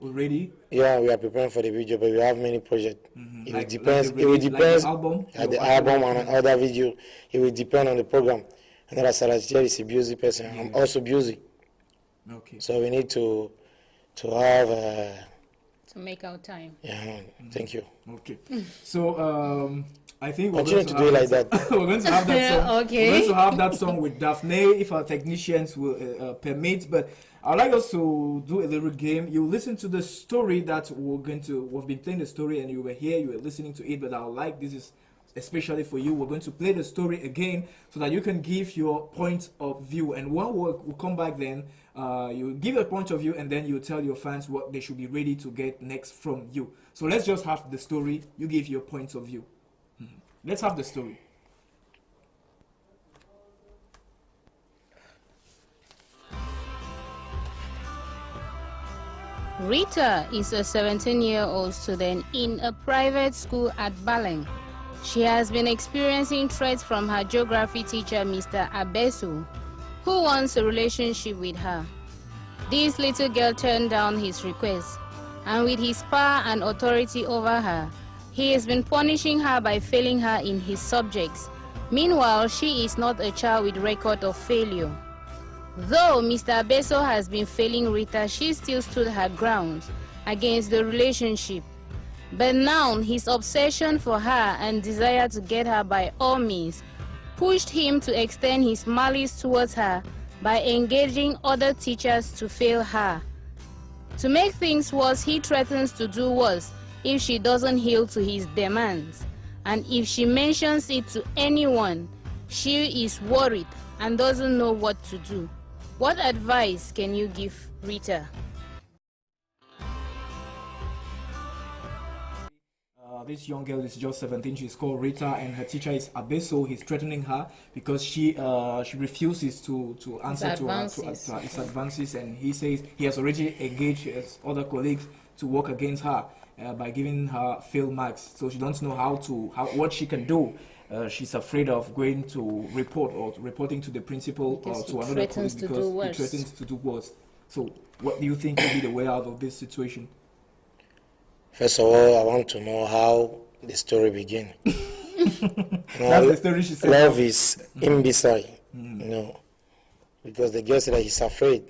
Speaker 1: already?
Speaker 9: Yeah, we are preparing for the video, but we have many projects. It will depend.
Speaker 1: Like the
Speaker 9: It will
Speaker 1: release, like
Speaker 9: depend.
Speaker 1: the album?
Speaker 9: Like the
Speaker 1: Your
Speaker 9: album
Speaker 1: album.
Speaker 9: and other video. It will depend on the program. And then as is a busy person. I'm also busy.
Speaker 1: Okay.
Speaker 9: So we need to have.
Speaker 2: To make our time.
Speaker 9: Yeah. Thank you.
Speaker 1: Okay. So I think we're
Speaker 9: Continue
Speaker 1: going
Speaker 9: to do it like
Speaker 1: have
Speaker 9: that.
Speaker 1: we're going to have that song.
Speaker 2: Okay.
Speaker 1: We're going to have that song with Daphne if our technicians will permit. But I'd like us to do a little game. You listen to the story that we've been playing the story, and you were here, you were listening to it. But I would like this is especially for you. We're going to play the story again so that you can give your point of view. And when we'll come back, then you give your point of view, and then you tell your fans what they should be ready to get next from you. So let's just have the story. You give your points of view. Let's have the story.
Speaker 5: Rita is a 17-year-old student in a private school at Baleng. She has been experiencing threats from her geography teacher, Mr. Abesu, who wants a relationship with her. This little girl turned down his request, and with his power and authority over her, he has been punishing her by failing her in his subjects. Meanwhile, she is not a child with record of failure. Though Mr. Abeso has been failing Rita, she still stood her ground against the relationship. But now his obsession for her and desire to get her by all means pushed him to extend his malice towards her by engaging other teachers to fail her. To make things worse, he threatens to do worse if she doesn't heal to his demands. And if she mentions it to anyone, she is worried and doesn't know what to do. What advice can you give Rita?
Speaker 1: This young girl is just 17. She's called Rita, and her teacher is Abeso. He's threatening her because she refuses to answer to his advances, and he says he has already engaged his other colleagues to work against her by giving her fail marks. So she don't know what she can do. She's afraid of going to report or reporting to the principal or to another colleague because he threatens to do worse. So what do you think will be the way out of this situation?
Speaker 9: First of all, I want to know how the story began.
Speaker 1: That's the story she said.
Speaker 9: Love is imbecile, because the girl said that he's afraid.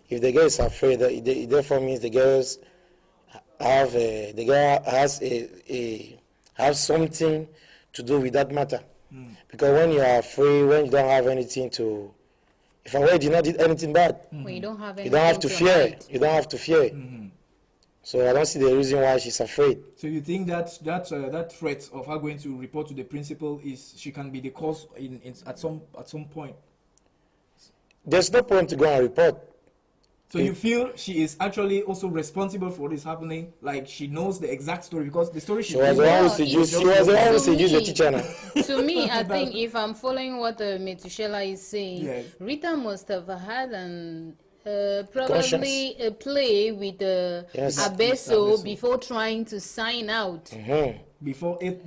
Speaker 9: If the girl is afraid, it therefore means the girl has something to do with that matter. Because when you are afraid, when you don't have anything to, if I did not did anything bad,
Speaker 5: when you don't have
Speaker 9: to fear. You don't have to fear. So I don't see the reason why she's afraid.
Speaker 1: So you think that threat of her going to report to the principal she can be the cause at some point?
Speaker 9: There's no point to go and report.
Speaker 1: So you feel she is actually also responsible for this happening? Like she knows the exact story because the story she
Speaker 9: was the one who seduced the teacher now.
Speaker 5: To me, I think if I'm following what Metuschela is saying,
Speaker 1: yes,
Speaker 5: Rita must have had probably a play with Abeso before trying to sign out.
Speaker 1: Because
Speaker 5: if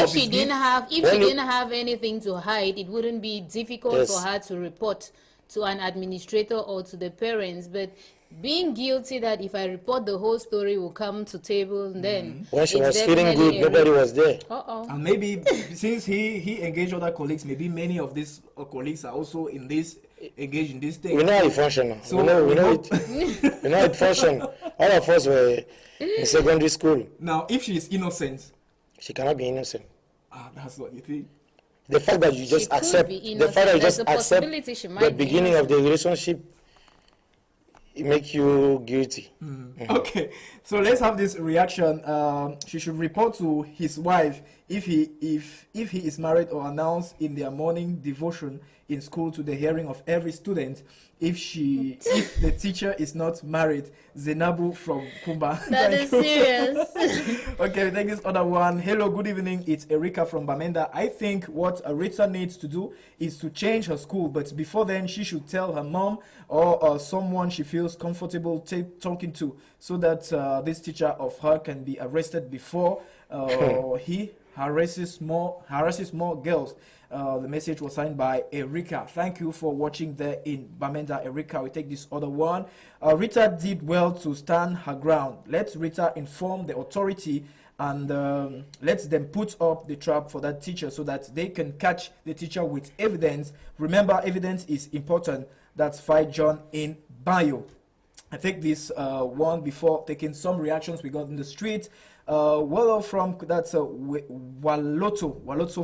Speaker 5: she didn't have anything to hide, it wouldn't be difficult for her to report to an administrator or to the parents. But being guilty that if I report the whole story will come to table, then
Speaker 9: when she was feeling good, nobody was there.
Speaker 1: And maybe since he engaged other colleagues, maybe many of these colleagues are also engaged in this thing.
Speaker 9: We know how it functions. So we know it functions. All of us were in secondary school.
Speaker 1: Now, if she is innocent,
Speaker 9: she cannot be innocent.
Speaker 1: That's what you think.
Speaker 9: The fact that you just accept the beginning of the relationship, it makes you guilty.
Speaker 1: Okay, so let's have this reaction. She should report to his wife if he is married or announce in their morning devotion in school to the hearing of every student if the teacher is not married. Zenabu from Kumba.
Speaker 2: That is serious.
Speaker 1: Okay, we take this other one. Hello, good evening. It's Erika from Bamenda. I think what Rita needs to do is to change her school, but before then she should tell her mom or someone she feels comfortable talking to, so that this teacher of her can be arrested before he harasses more girls. The message was signed by Erika. Thank you for watching there in Bamenda, Erika. We take this other one. Rita did well to stand her ground. Let Rita inform the authority and let them put up the trap for that teacher so that they can catch the teacher with evidence. Remember, evidence is important. That's 5 John in bio. I take this one before taking some reactions we got in the street. Waloto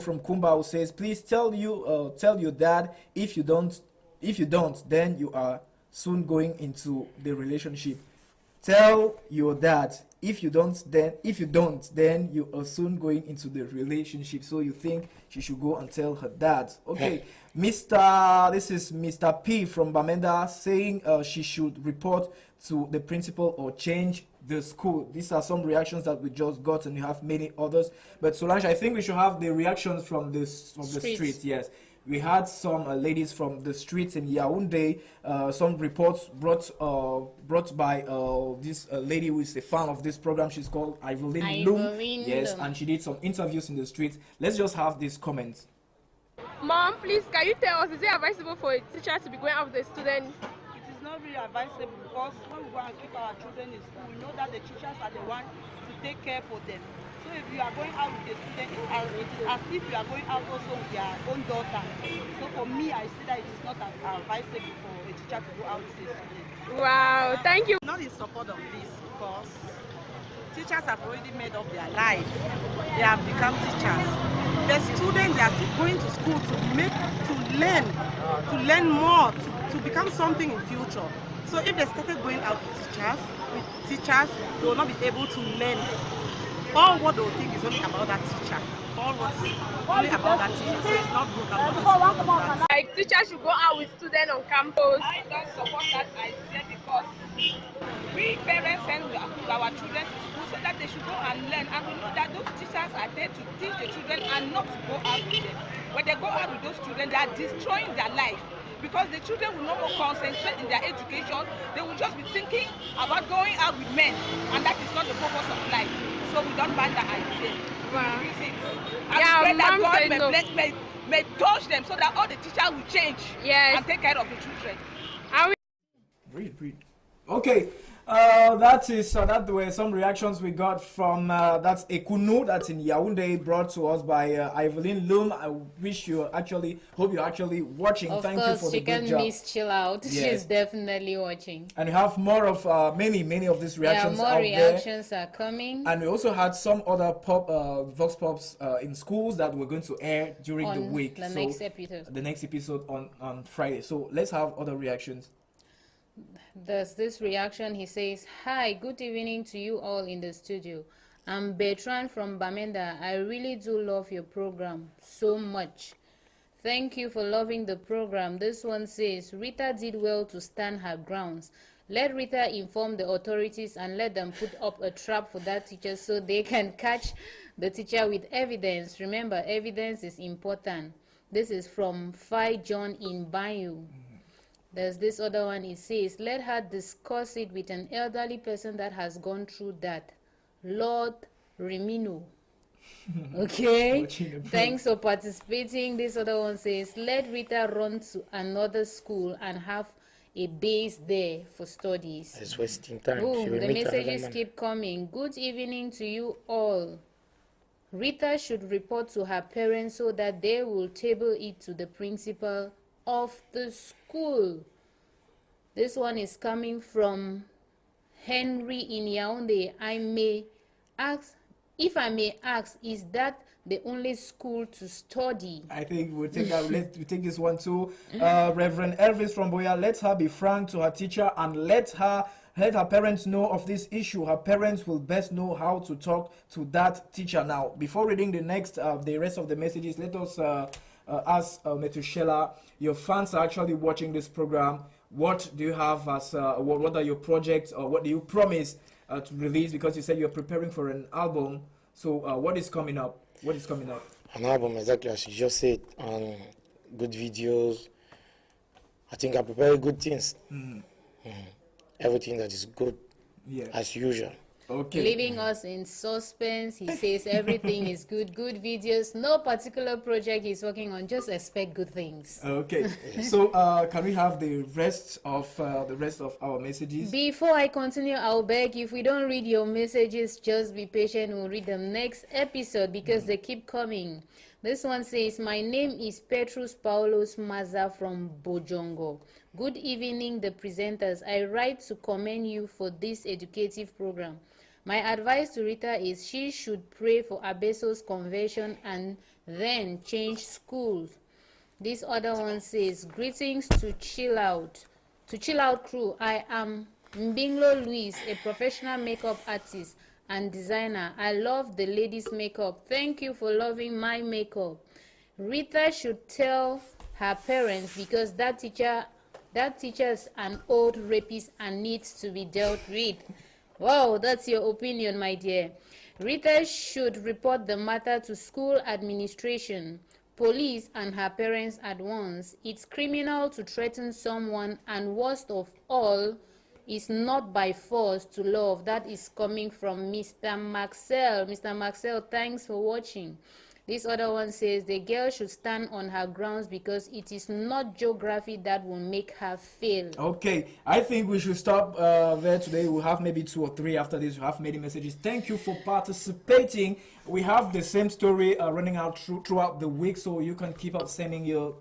Speaker 1: from Kumba, who says, please tell your dad if you don't, then you are soon going into the relationship. Tell your dad if you don't, then you are soon going into the relationship. So you think she should go and tell her dad? Okay, this is Mr. P from Bamenda saying she should report to the principal or change the school. These are some reactions that we just got, and you have many others. But Solange, I think we should have the reactions from the street. Yes, we had some ladies from the streets in Yaoundé. Some reports brought by this lady who is a fan of this program. She's called Ivoline Lum. Yes, and she did some interviews in the streets. Let's just have these comments.
Speaker 10: Mom, please, can you tell us, is it advisable for a teacher to be going out with a student?
Speaker 11: It is not really advisable because when we go and keep our children in school, we know that the teachers are the ones to take care for them. So if you are going out with a student, it is as if you are going out also with their own daughter. So for me, I see that it is not advisable for a teacher to go out with a student.
Speaker 10: Wow, thank you.
Speaker 11: Not in support of this because teachers have already made up their life. They have become teachers. The students are still going to school to learn more, to become something in future. So if they started going out with teachers, they will not be able to learn. All what they will think is only about that teacher. All what's only about that teacher. So it's not good. That.
Speaker 10: Like teachers should go out with students on campus. I don't support that idea because we parents send our children to school so that they should go and learn. And we know that those teachers are there to teach the children and not to go out with them. When they go out with those children, they are destroying their life. Because the children will not concentrate in their education, they will just be thinking about going out with men, and that is not the purpose of life. So we don't ban that idea. Wow.
Speaker 11: I pray that God may touch them so that all the teachers will change and take care of the children.
Speaker 1: Read. Okay. That were some reactions we got from that's Ekunu, that's in Yaoundé, brought to us by Evelyn Loom. I hope you're actually watching. Thank you for the good job.
Speaker 2: Of course, she can miss chill out.
Speaker 1: Yes.
Speaker 2: She's definitely watching.
Speaker 1: And we have more of many of these reactions
Speaker 2: more
Speaker 1: out
Speaker 2: reactions
Speaker 1: there.
Speaker 2: are coming.
Speaker 1: And we also had some other Vox Pops in schools that we're going to air during the week.
Speaker 2: The next episode.
Speaker 1: The next episode on Friday. So let's have other reactions.
Speaker 2: There's this reaction. He says, "Hi, good evening to you all in the studio. I'm Bertrand from Bamenda. I really do love your program so much. Thank you for loving the program." This one says, "Rita did well to stand her grounds. Let Rita inform the authorities and let them put up a trap for that teacher so they can catch the teacher with evidence. Remember, evidence is important." This is from Phi John in Banyu. There's this other one. It says, "Let her discuss it with an elderly person that has gone through that. Lord Remino." Okay. Thanks for participating. This other one says, "Let Rita run to another school and have a base there for studies."
Speaker 9: It's wasting time.
Speaker 2: Boom, the messages keep coming. "Good evening to you all. Rita should report to her parents so that they will table it to the principal of the school." This one is coming from Henry in Yaoundé. If I may ask, is that the only school to study?
Speaker 1: I think we'll take we take this one too. Reverend Elvis from Boya, "Let her be frank to her teacher and let her parents know of this issue. Her parents will best know how to talk to that teacher." Now, before reading the rest of the messages, let us ask Metuschela, your fans are actually watching this program. What do you have as what are your projects, or what do you promise to release? Because you said you're preparing for an album. So what is coming up? What is coming up?
Speaker 9: An album, exactly as you just said, and good videos. I think I prepare good things. Everything that is good, as usual.
Speaker 1: Okay.
Speaker 2: Leaving us in suspense. He says everything is good videos, no particular project he's working on, just expect good things.
Speaker 1: Okay. So can we have the rest of our messages?
Speaker 2: Before I continue, I'll beg, if we don't read your messages, just be patient. We'll read them next episode because they keep coming. This one says, "My name is Petrus Paulos Maza from Bojongo. Good evening, the presenters. I write to commend you for this educative program. My advice to Rita is she should pray for Abeso's conversion and then change schools." This other one says, "Greetings to Chill Out crew. I am Mbinglo Luis, a professional makeup artist and designer. I love the ladies' makeup. Thank you for loving my makeup. Rita should tell her parents because that teacher's an old rapist and needs to be dealt with." Wow, that's your opinion, my dear. "Rita should report the matter to school administration, police, and her parents at once. It's criminal to threaten someone, and worst of all, is not by force to love." That is coming from Mr. Maxwell. Mr. Maxwell, thanks for watching. This other one says, "The girl should stand on her grounds because it is not geography that will make her fail." Okay,
Speaker 1: I think we should stop there today. We'll have maybe 2 or 3 after this. We'll have many messages. Thank you for participating. we have the same story running out throughout the week, so you can keep up sending your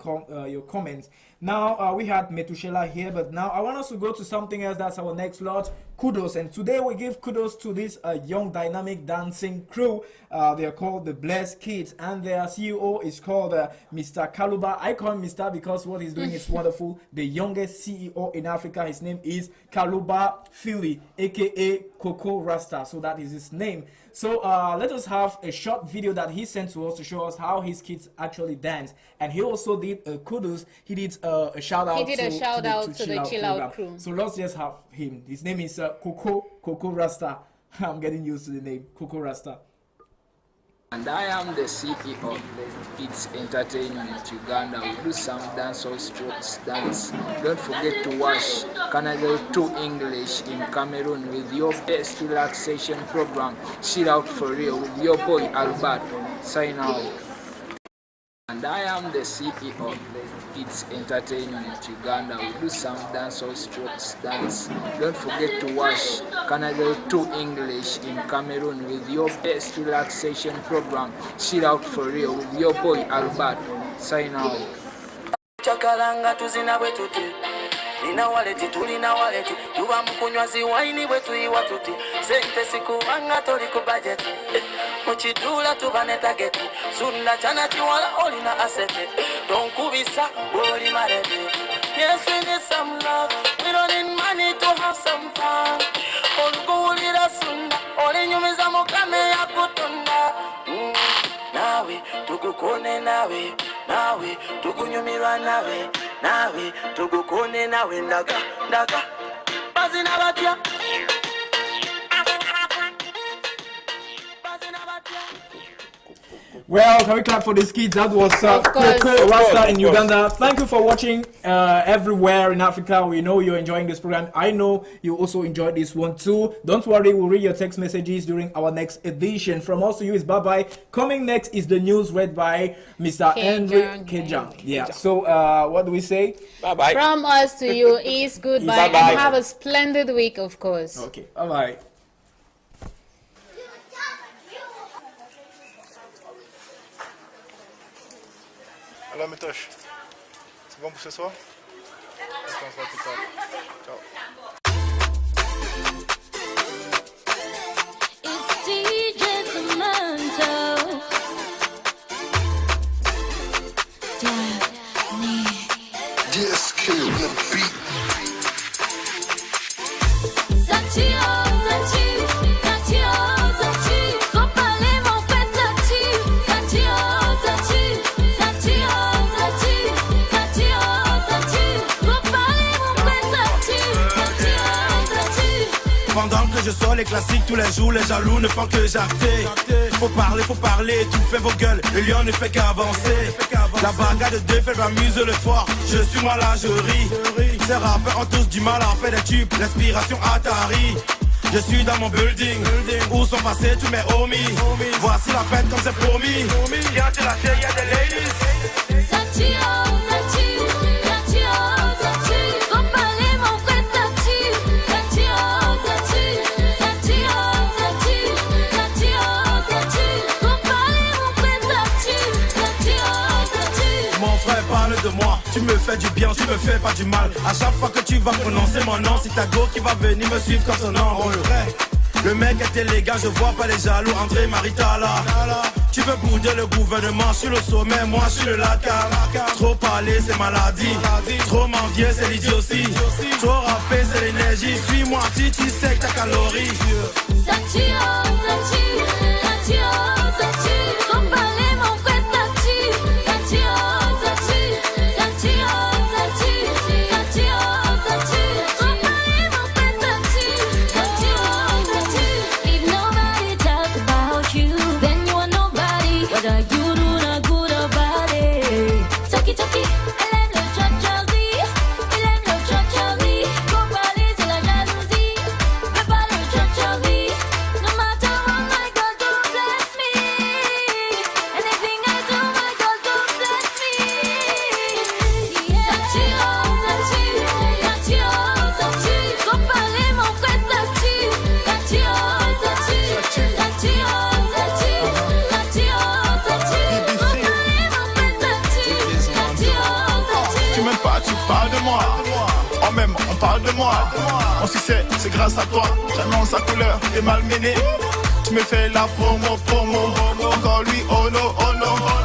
Speaker 1: comments. Now we had Metuschela here, but now I want us to go to something else. That's our next lot, kudos. And today we give kudos to this young dynamic dancing crew. They are called the Blessed Kids, and their CEO is called Mr. Kaluba. I call him Mr. because what he's doing is wonderful. The youngest CEO in Africa, his name is Kaluba Philly, aka Coco Rasta. So that is his name. So let us have a short video that he sent to us to show us how his kids actually dance. And he also did kudos. He did a shout out.
Speaker 5: He did a shout out to the Chill Out crew.
Speaker 1: So let's just have him. His name is Coco Rasta. I'm getting used to the name Coco Rasta.
Speaker 12: And I am the CEO of Kids Entertainment Uganda. We do some dancehall strokes dance. Don't forget to watch Canada 2 English in Cameroon with your best relaxation program. Chill Out for Real with your boy Albert. Sign out. And I am the CEO of Kids Entertainment Uganda. We do some dancehall strokes dance. Don't forget to watch Canada 2 English in Cameroon with your best relaxation program. Chill Out for Real with your boy Albert. Sign out.
Speaker 13: Chakalanga tuzina bwetuti Nina waleti tulina waleti tuba mukunywazi waini bwetu iwa tuti sente sikubanga toli ku budget muchidula tubane target sunda chana chiwala olina asset donkubisa boli marebe. Yes, we need some love, we don't need money to have some fun. Olugulira sunda olinyumiza mukame ya kutunda nawe tukukone nawe nawe tukunyumirwa nawe nawe tukukone nawe ndaga bazina batya.
Speaker 1: Well, can we clap for these kids? That was Coco Rasta in Uganda. Thank you for watching everywhere in Africa. We know you're enjoying this program. I know you also enjoyed this one too. Don't worry, we'll read your text messages during our next edition. From us to you is bye-bye. Coming next is the news read by Mr. Henry Kejang. Yeah, so what do we say?
Speaker 3: Bye-bye.
Speaker 5: From us to you is goodbye.
Speaker 3: Bye-bye.
Speaker 5: And have a splendid week, of course.
Speaker 1: Okay, bye-bye.
Speaker 14: Alors Métoche, c'est bon pour ce soir? On se voit plus tard. Ciao.
Speaker 8: It's DJ Samantha.
Speaker 15: Yes, kill the beat.
Speaker 4: Pendant que je sors les classiques tous les jours, les jaloux ne font que jarter. Faut parler, tout fait vos gueules, le lion ne fait qu'avancer. La bagarre de deux fait m'amuse le fort, je suis moi là, je ris. Ces rappeurs ont tous du mal à faire des tubes, l'inspiration Atari. Je suis dans mon building, où sont passés tous mes homies. Voici la fête comme c'est promis. Viens te lâcher, y'a des ladies. Parle de moi, tu me fais du bien, tu me fais pas du mal. À chaque fois que tu vas prononcer mon nom, c'est ta go qui va venir me suivre comme son nom. Oh, le mec est élégant, je vois pas les jaloux. André Maritala, tu veux bouder le gouvernement, je suis le sommet, moi je suis le lacar. Trop parler c'est maladie, trop m'envier c'est l'idiotie. Trop rapper c'est l'énergie, suis-moi si tu sais que ta calorie.
Speaker 14: moi. On m'aime, on parle de moi. On s'y sait, c'est grâce à toi. J'annonce sa couleur, t'es malmené. Tu me fais la promo. Encore lui, oh no.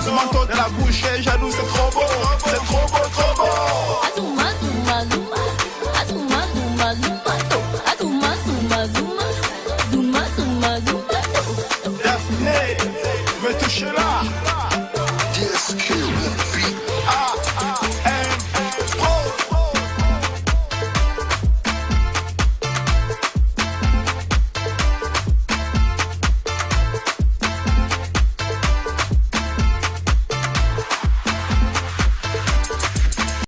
Speaker 14: Ce manteau de la bouche est jaloux, c'est trop beau.